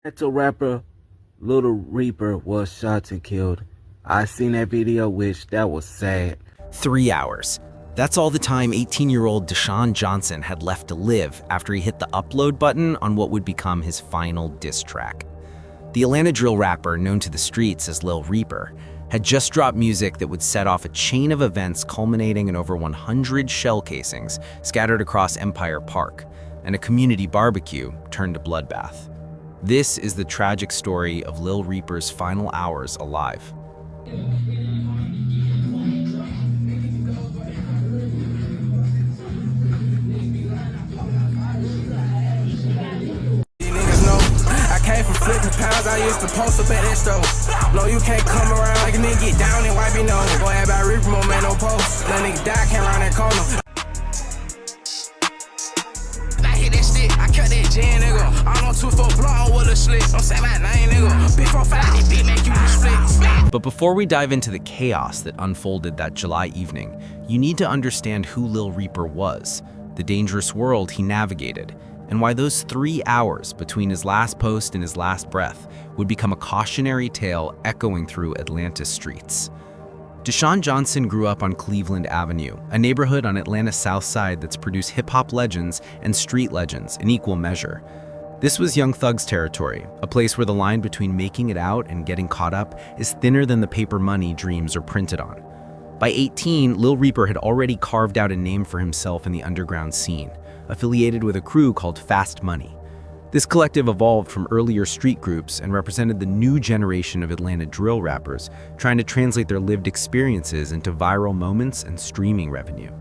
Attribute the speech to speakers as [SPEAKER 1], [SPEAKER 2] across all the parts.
[SPEAKER 1] Metal rapper Lil Reaper was shot and killed. I seen that video, which that was sad.
[SPEAKER 2] 3 hours. That's all the time 18-year-old Deshaun Johnson had left to live after he hit the upload button on what would become his final diss track. The Atlanta drill rapper, known to the streets as Lil Reaper, had just dropped music that would set off a chain of events culminating in over 100 shell casings scattered across Empire Park, and a community barbecue turned to bloodbath. This is the tragic story of Lil Reaper's final hours alive.
[SPEAKER 3] Flipping pounds, I used to post up at that stove. No, you can't come around like a nigga get down and wipe your nose. Go ahead by Reaper, more man, no post. That nigga die, can't round that corner. I hit that stick, I cut that gin, nigga. I'm on 2-4 blonde with a slick. Don't say my name, nigga. Big 4-5, this beat make you split.
[SPEAKER 2] But before we dive into the chaos that unfolded that July evening, you need to understand who Lil Reaper was, the dangerous world he navigated, and why those 3 hours between his last post and his last breath would become a cautionary tale echoing through Atlanta's streets. Deshaun Johnson grew up on Cleveland Avenue, a neighborhood on Atlanta's South Side that's produced hip-hop legends and street legends in equal measure. This was Young Thug's territory, a place where the line between making it out and getting caught up is thinner than the paper money dreams are printed on. By 18, Lil Reaper had already carved out a name for himself in the underground scene, affiliated with a crew called Fast Money. This collective evolved from earlier street groups and represented the new generation of Atlanta drill rappers trying to translate their lived experiences into viral moments and streaming revenue.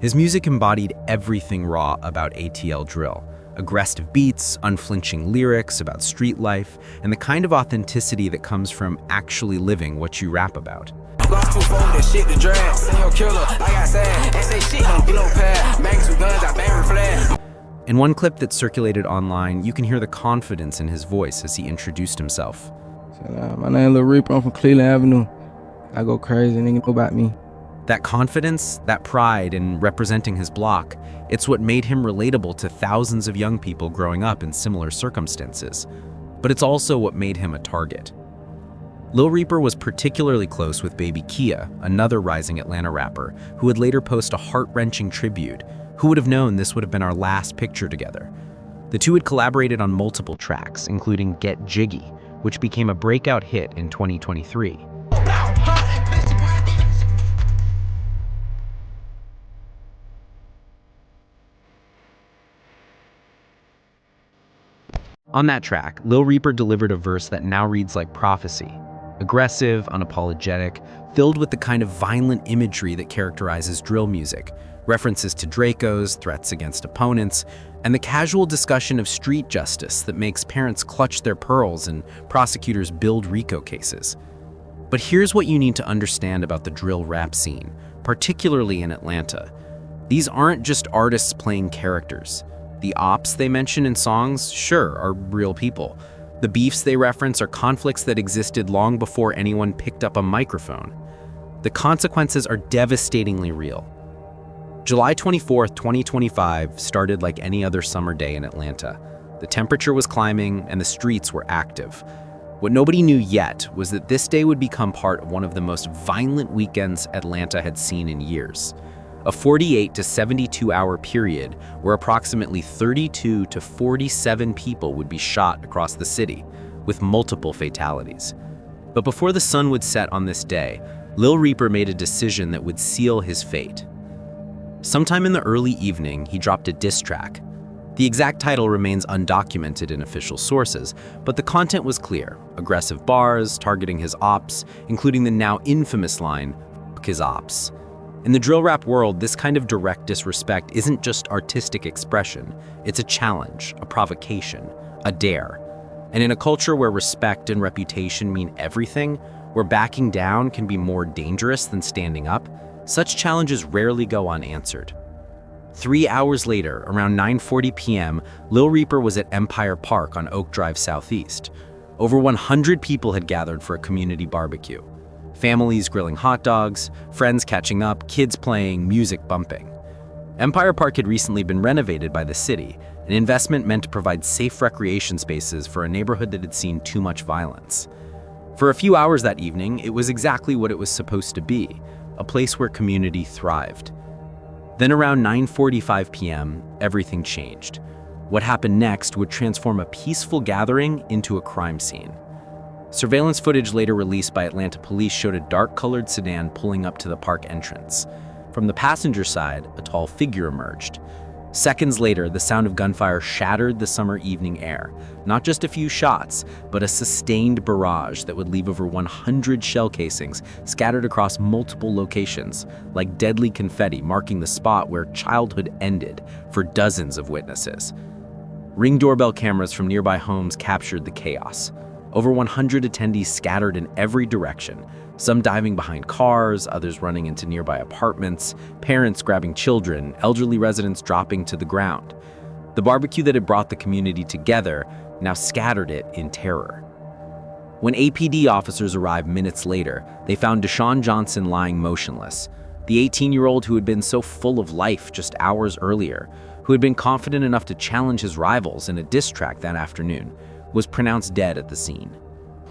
[SPEAKER 2] His music embodied everything raw about ATL drill: aggressive beats, unflinching lyrics about street life, and the kind of authenticity that comes from actually living what you rap about.
[SPEAKER 3] Lost 2-4, that shit the drag. Send your killer, I got sad. Ain't say shit, don't get no pad. Mags with guns, I bang with flag.
[SPEAKER 2] In one clip that circulated online, you can hear the confidence in his voice as he introduced himself.
[SPEAKER 4] My name is Lil Reaper, I'm from Cleveland Avenue. I go crazy, nigga know about me.
[SPEAKER 2] That confidence, that pride in representing his block, it's what made him relatable to thousands of young people growing up in similar circumstances. But it's also what made him a target. Lil Reaper was particularly close with Baby Kia, another rising Atlanta rapper, who would later post a heart-wrenching tribute. Who would have known this would have been our last picture together? The two had collaborated on multiple tracks, including Get Jiggy, which became a breakout hit in 2023. On that track, Lil Reaper delivered a verse that now reads like prophecy. Aggressive, unapologetic, filled with the kind of violent imagery that characterizes drill music, references to Dracos, threats against opponents, and the casual discussion of street justice that makes parents clutch their pearls and prosecutors build RICO cases. But here's what you need to understand about the drill rap scene, particularly in Atlanta. These aren't just artists playing characters. The ops they mention in songs, sure, are real people. The beefs they reference are conflicts that existed long before anyone picked up a microphone. The consequences are devastatingly real. July 24th, 2025 started like any other summer day in Atlanta. The temperature was climbing and the streets were active. What nobody knew yet was that this day would become part of one of the most violent weekends Atlanta had seen in years. A 48 to 72-hour period where approximately 32 to 47 people would be shot across the city, with multiple fatalities. But before the sun would set on this day, Lil Reaper made a decision that would seal his fate. Sometime in the early evening, he dropped a diss track. The exact title remains undocumented in official sources, but the content was clear: aggressive bars, targeting his ops, including the now infamous line, "Fuck his ops." In the drill rap world, this kind of direct disrespect isn't just artistic expression, it's a challenge, a provocation, a dare. And in a culture where respect and reputation mean everything, where backing down can be more dangerous than standing up, such challenges rarely go unanswered. 3 hours later, around 9:40 p.m., Lil Reaper was at Empire Park on Oak Drive Southeast. Over 100 people had gathered for a community barbecue. Families grilling hot dogs, friends catching up, kids playing, music bumping. Empire Park had recently been renovated by the city, an investment meant to provide safe recreation spaces for a neighborhood that had seen too much violence. For a few hours that evening, it was exactly what it was supposed to be, a place where community thrived. Then around 9:45 p.m., everything changed. What happened next would transform a peaceful gathering into a crime scene. Surveillance footage later released by Atlanta police showed a dark-colored sedan pulling up to the park entrance. From the passenger side, a tall figure emerged. Seconds later, the sound of gunfire shattered the summer evening air. Not just a few shots, but a sustained barrage that would leave over 100 shell casings scattered across multiple locations, like deadly confetti marking the spot where childhood ended for dozens of witnesses. Ring doorbell cameras from nearby homes captured the chaos. Over 100 attendees scattered in every direction, some diving behind cars, others running into nearby apartments, parents grabbing children, elderly residents dropping to the ground. The barbecue that had brought the community together now scattered it in terror. When APD officers arrived minutes later, they found Deshaun Johnson lying motionless. The 18-year-old who had been so full of life just hours earlier, who had been confident enough to challenge his rivals in a diss track that afternoon, was pronounced dead at the scene.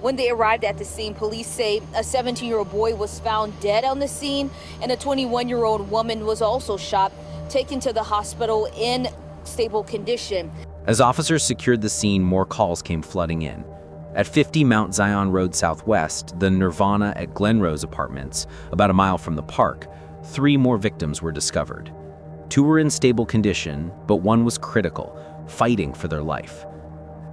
[SPEAKER 5] When they arrived at the scene, police say a 17-year-old boy was found dead on the scene, and a 21-year-old woman was also shot, taken to the hospital in stable condition.
[SPEAKER 2] As officers secured the scene, more calls came flooding in. At 50 Mount Zion Road Southwest, the Nirvana at Glenrose Apartments, about a mile from the park, 3 more victims were discovered. 2 were in stable condition, but 1 was critical, fighting for their life.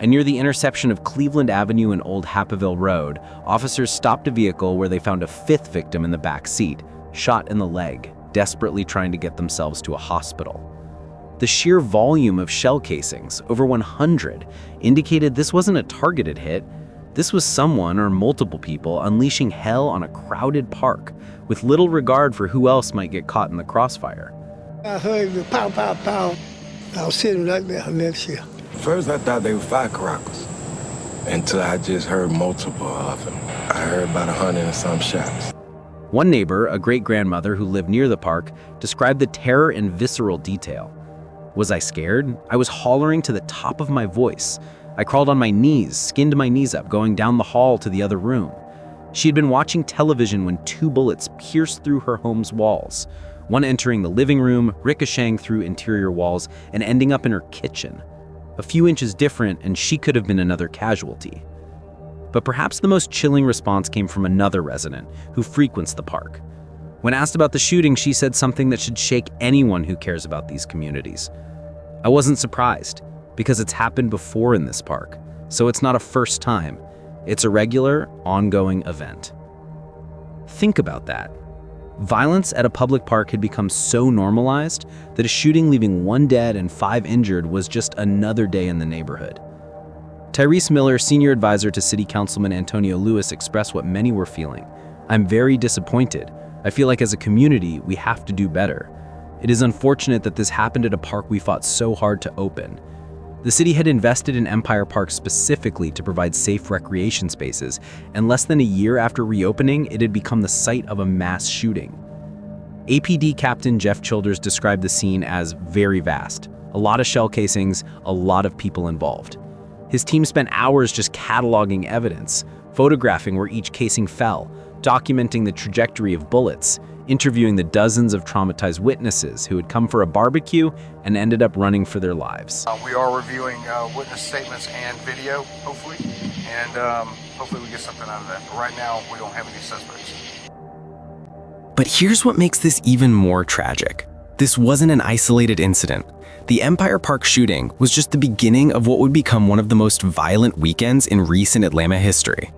[SPEAKER 2] And near the intersection of Cleveland Avenue and Old Happaville Road, officers stopped a vehicle where they found a 5th victim in the back seat, shot in the leg, desperately trying to get themselves to a hospital. The sheer volume of shell casings, over 100, indicated this wasn't a targeted hit. This was someone or multiple people unleashing hell on a crowded park, with little regard for who else might get caught in the crossfire.
[SPEAKER 6] I heard the pow, pow, pow. I was sitting right there next to you.
[SPEAKER 7] First, I thought they were firecrackers, until I just heard multiple of them. I heard about 100 and some shots.
[SPEAKER 2] One neighbor, a great-grandmother who lived near the park, described the terror in visceral detail. Was I scared? I was hollering to the top of my voice. I crawled on my knees, skinned my knees up, going down the hall to the other room. She had been watching television when 2 bullets pierced through her home's walls, one entering the living room, ricocheting through interior walls, and ending up in her kitchen. A few inches different, and she could have been another casualty. But perhaps the most chilling response came from another resident who frequents the park. When asked about the shooting, she said something that should shake anyone who cares about these communities. I wasn't surprised, because it's happened before in this park, so it's not a first time. It's a regular, ongoing event. Think about that. Violence at a public park had become so normalized that a shooting leaving 1 dead and 5 injured was just another day in the neighborhood. Tyrese Miller, senior advisor to City Councilman Antonio Lewis, expressed what many were feeling. "I'm very disappointed. I feel like as a community, we have to do better. It is unfortunate that this happened at a park we fought so hard to open. The city had invested in Empire Park specifically to provide safe recreation spaces, and less than a year after reopening, it had become the site of a mass shooting." APD Captain Jeff Childers described the scene as very vast. A lot of shell casings, a lot of people involved. His team spent hours just cataloging evidence, photographing where each casing fell, documenting the trajectory of bullets, interviewing the dozens of traumatized witnesses who had come for a barbecue and ended up running for their lives.
[SPEAKER 8] We are reviewing witness statements and video, hopefully, and hopefully we get something out of that. But right now, we don't have any suspects.
[SPEAKER 9] But here's what makes this even more tragic. This wasn't an isolated incident. The Empire Park shooting was just the beginning of what would become one of the most violent weekends in recent Atlanta history.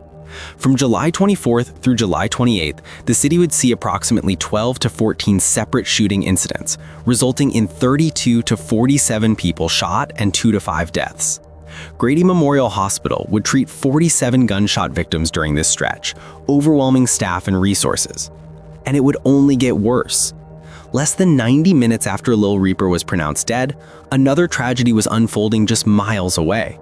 [SPEAKER 9] From July 24th through July 28th, the city would see approximately 12 to 14 separate shooting incidents, resulting in 32 to 47 people shot and 2 to 5 deaths. Grady Memorial Hospital would treat 47 gunshot victims during this stretch, overwhelming staff and resources. And it would only get worse. Less than 90 minutes after Lil Reaper was pronounced dead, another tragedy was unfolding just miles away.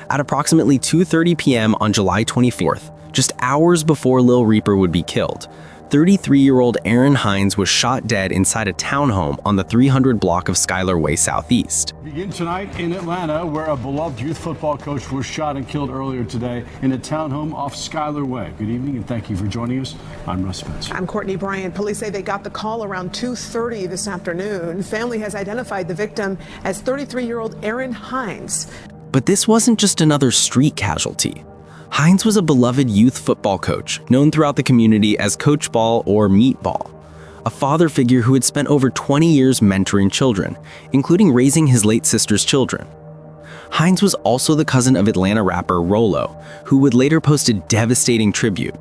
[SPEAKER 9] At approximately 2:30 p.m. on July 24th, just hours before Lil Reaper would be killed, 33-year-old Aaron Hines was shot dead inside a townhome on the 300 block of Schuyler Way Southeast.
[SPEAKER 10] Begin tonight in Atlanta, where a beloved youth football coach was shot and killed earlier today in a townhome off Schuyler Way. Good evening and thank you for joining us. I'm Russ Spencer.
[SPEAKER 11] I'm Courtney Bryant. Police say they got the call around 2:30 this afternoon. Family has identified the victim as 33-year-old Aaron Hines.
[SPEAKER 9] But this wasn't just another street casualty. Hines was a beloved youth football coach, known throughout the community as Coach Ball or Meatball, a father figure who had spent over 20 years mentoring children, including raising his late sister's children. Hines was also the cousin of Atlanta rapper Rolo, who would later post a devastating tribute.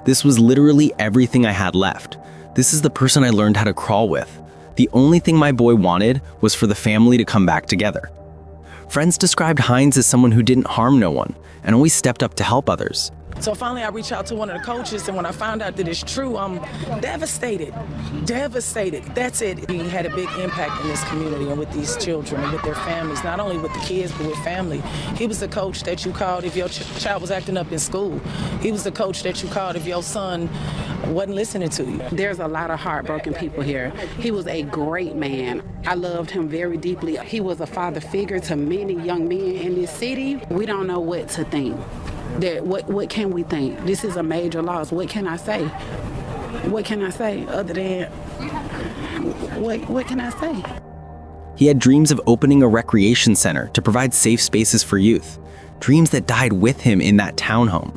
[SPEAKER 9] "This was literally everything I had left. This is the person I learned how to crawl with. The only thing my boy wanted was for the family to come back together." Friends described Hines as someone who didn't harm no one and always stepped up to help others.
[SPEAKER 12] So finally I reached out to one of the coaches, and when I found out that it's true, I'm devastated. Devastated. That's it. He had a big impact in this community and with these children and with their families, not only with the kids, but with family. He was the coach that you called if your child was acting up in school. He was the coach that you called if your son wasn't listening to you.
[SPEAKER 13] There's a lot of heartbroken people here. He was a great man. I loved him very deeply. He was a father figure to many young men in this city. We don't know what to think. What can we think? This is a major loss. What can I say? What can I say other than, what can I say?
[SPEAKER 9] He had dreams of opening a recreation center to provide safe spaces for youth, dreams that died with him in that townhome.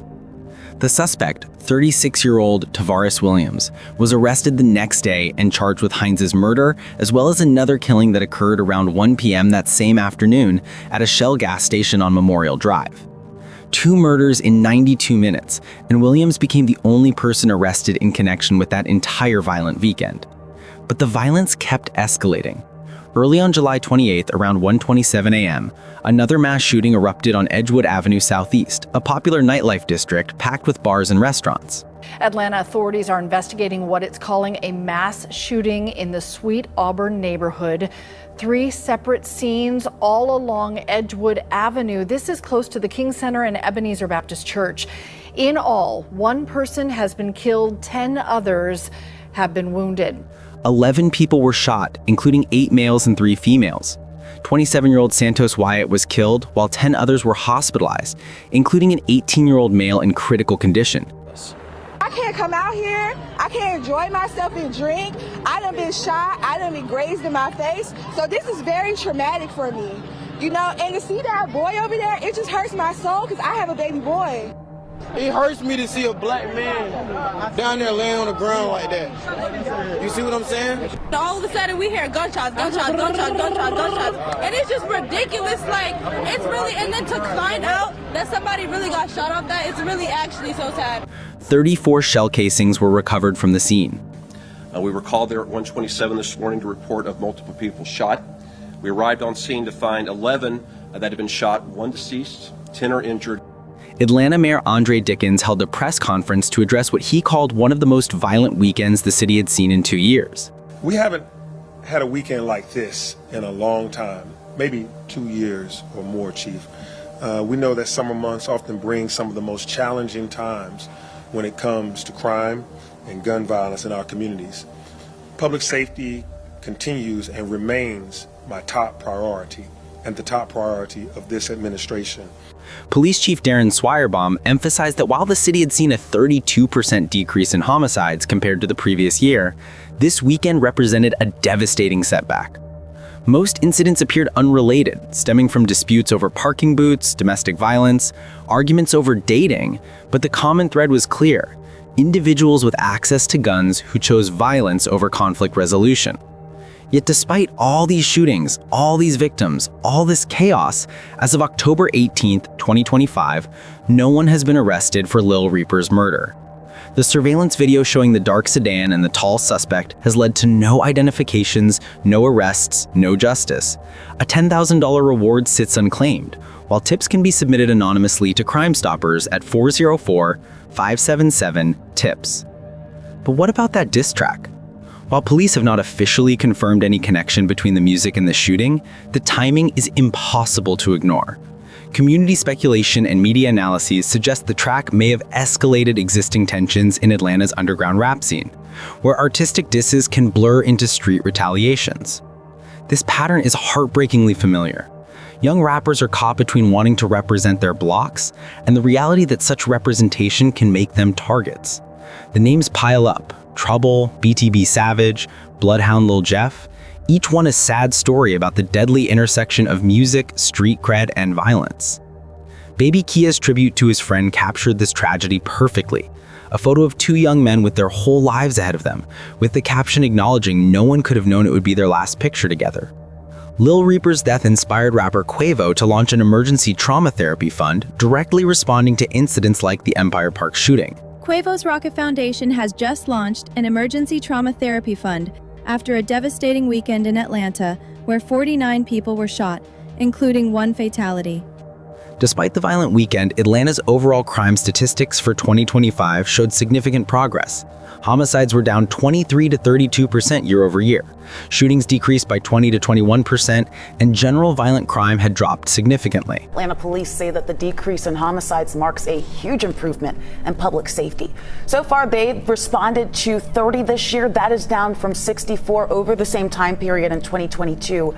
[SPEAKER 9] The suspect, 36-year-old Tavares Williams, was arrested the next day and charged with Hines's murder, as well as another killing that occurred around 1 p.m. that same afternoon at a Shell gas station on Memorial Drive. 2 murders in 92 minutes, and Williams became the only person arrested in connection with that entire violent weekend. But the violence kept escalating. Early on July 28th, around 1:27 a.m., another mass shooting erupted on Edgewood Avenue Southeast, a popular nightlife district packed with bars and restaurants.
[SPEAKER 14] Atlanta authorities are investigating what it's calling a mass shooting in the Sweet Auburn neighborhood. 3 separate scenes all along Edgewood Avenue. This is close to the King Center and Ebenezer Baptist Church. In all, 1 person has been killed, 10 others have been wounded.
[SPEAKER 9] 11 people were shot, including 8 males and 3 females. 27-year-old Santos Wyatt was killed, while 10 others were hospitalized, including an 18-year-old male in critical condition.
[SPEAKER 15] I can't come out here. I can't enjoy myself and drink. I done been shot. I done been grazed in my face. So this is very traumatic for me. You know, and to see that boy over there, it just hurts my soul because I have a baby boy.
[SPEAKER 16] It hurts me to see a black man down there laying on the ground like that. You see what I'm saying?
[SPEAKER 15] All of a sudden we hear gunshots, gunshots, gunshots, gunshots, gunshots. And it's just ridiculous. Like, it's really, and then to find out that somebody really got shot off that, it's really actually so sad.
[SPEAKER 9] 34 shell casings were recovered from the scene.
[SPEAKER 17] We were called there at 1:27 this morning to report of multiple people shot. We arrived on scene to find 11 that had been shot, 1 deceased, 10 are injured.
[SPEAKER 9] Atlanta Mayor Andre Dickens held a press conference to address what he called one of the most violent weekends the city had seen in 2 years.
[SPEAKER 18] We haven't had a weekend like this in a long time, maybe 2 years or more, Chief. We know that summer months often bring some of the most challenging times when it comes to crime and gun violence in our communities. Public safety continues and remains my top priority and the top priority of this administration.
[SPEAKER 9] Police Chief Darren Swierbaum emphasized that while the city had seen a 32% decrease in homicides compared to the previous year, this weekend represented a devastating setback. Most incidents appeared unrelated, stemming from disputes over parking booths, domestic violence, arguments over dating, but the common thread was clear: individuals with access to guns who chose violence over conflict resolution. Yet despite all these shootings, all these victims, all this chaos, as of October 18th, 2025, no one has been arrested for Lil Reaper's murder. The surveillance video showing the dark sedan and the tall suspect has led to no identifications, no arrests, no justice. A $10,000 reward sits unclaimed, while tips can be submitted anonymously to Crime Stoppers at 404-577-TIPS. But what about that diss track? While police have not officially confirmed any connection between the music and the shooting, the timing is impossible to ignore. Community speculation and media analyses suggest the track may have escalated existing tensions in Atlanta's underground rap scene, where artistic disses can blur into street retaliations. This pattern is heartbreakingly familiar. Young rappers are caught between wanting to represent their blocks and the reality that such representation can make them targets. The names pile up: Trouble, BTB Savage, Bloodhound Lil Jeff, each one a sad story about the deadly intersection of music, street cred, and violence. Baby Kia's tribute to his friend captured this tragedy perfectly. A photo of two young men with their whole lives ahead of them, with the caption acknowledging no one could have known it would be their last picture together. Lil Reaper's death inspired rapper Quavo to launch an emergency trauma therapy fund, directly responding to incidents like the Empire Park shooting.
[SPEAKER 19] Quavo's Rocket Foundation has just launched an emergency trauma therapy fund after a devastating weekend in Atlanta where 49 people were shot, including one fatality.
[SPEAKER 9] Despite the violent weekend, Atlanta's overall crime statistics for 2025 showed significant progress. Homicides were down 23 to 32% year over year. Shootings decreased by 20 to 21%, and general violent crime had dropped significantly.
[SPEAKER 20] Atlanta police say that the decrease in homicides marks a huge improvement in public safety. So far, they've responded to 30 this year. That is down from 64 over the same time period in 2022.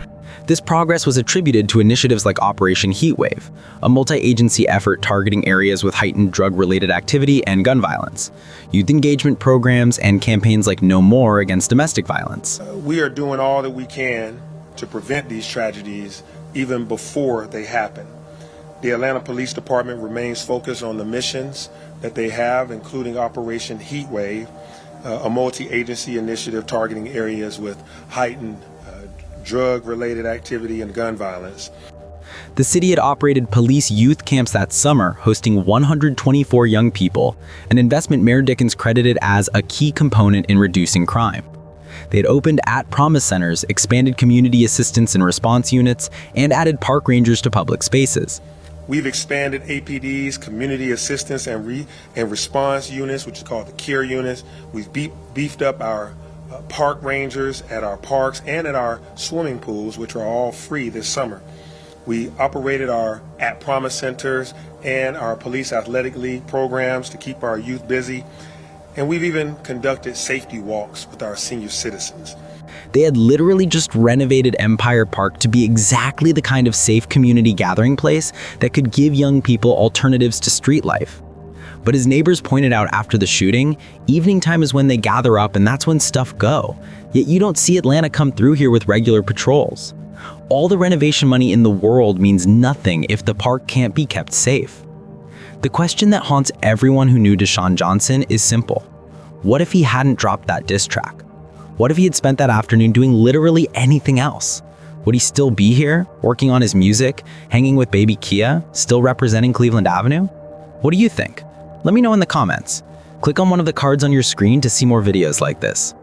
[SPEAKER 9] This progress was attributed to initiatives like Operation Heatwave, a multi-agency effort targeting areas with heightened drug-related activity and gun violence, youth engagement programs, and campaigns like No More against domestic violence.
[SPEAKER 18] We are doing all that we can to prevent these tragedies even before they happen. The Atlanta Police Department remains focused on the missions that they have, including Operation Heatwave, a multi-agency initiative targeting areas with heightened drug-related activity and gun violence.
[SPEAKER 9] The city had operated police youth camps that summer, hosting 124 young people, an investment Mayor Dickens credited as a key component in reducing crime. They had opened at-promise centers, expanded community assistance and response units, and added park rangers to public spaces.
[SPEAKER 18] We've expanded APD's community assistance and response units, which is called the CARE units. We've beefed up our park rangers at our parks and at our swimming pools, which are all free this summer. We operated our at-promise centers and our police athletic league programs to keep our youth busy. And we've even conducted safety walks with our senior citizens.
[SPEAKER 9] They had literally just renovated Empire Park to be exactly the kind of safe community gathering place that could give young people alternatives to street life. But as neighbors pointed out after the shooting, evening time is when they gather up and that's when stuff go. Yet you don't see Atlanta come through here with regular patrols. All the renovation money in the world means nothing if the park can't be kept safe. The question that haunts everyone who knew Deshaun Johnson is simple. What if he hadn't dropped that diss track? What if he had spent that afternoon doing literally anything else? Would he still be here, working on his music, hanging with baby Kia, still representing Cleveland Avenue? What do you think? Let me know in the comments. Click on one of the cards on your screen to see more videos like this.